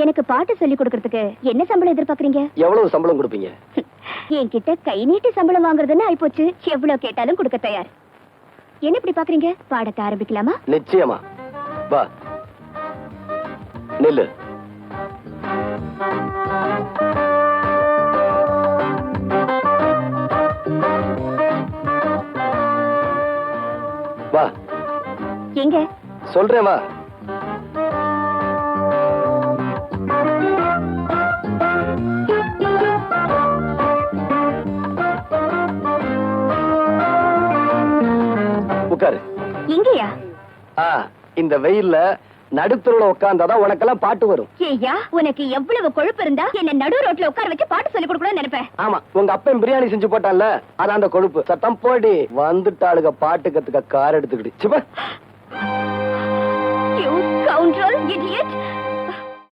எனக்கு பாட்டு சொல்லி கொடுக்கறதுக்கு என்ன சம்பளம் எதிர்பார்க்கறீங்க? எவ்வளவு சம்பளம் கொடுப்பீங்க? என்கிட்ட கை நீட்டி சம்பளம் வாங்குறதுன்னு ஆயிப்போச்சு. எவ்வளவு கேட்டாலும் கொடுக்க தயார். என்ன இப்படி பாக்குறீங்க? பாடத்தை ஆரம்பிக்கலாமா? நிச்சயமா. வா, நில்லு. வா. எங்க? சொல்றேன் வா. உட்காரு. எங்கயா? இந்த வெயில்ல நடுத்தருல உட்கார்ந்தாதான் உனக்கெல்லாம் பாட்டு வரும். ஏய்யா, உனக்கு எவ்வளவு கொழுப்பு இருந்தா என்ன நடு ரோட்ல உட்கார வச்சு பாட்டு சொல்லி கொடுக்கணும்னு நினைப்பேன். ஆமா, உங்க அப்பன் பிரியாணி செஞ்சு போட்டான்ல, அதான் அந்த கொழுப்பு. சத்தம் போடி. வந்துட்டாளுக பாட்டு கத்துக்க கார் எடுத்துக்கிட்டு. You scoundrel, idiot!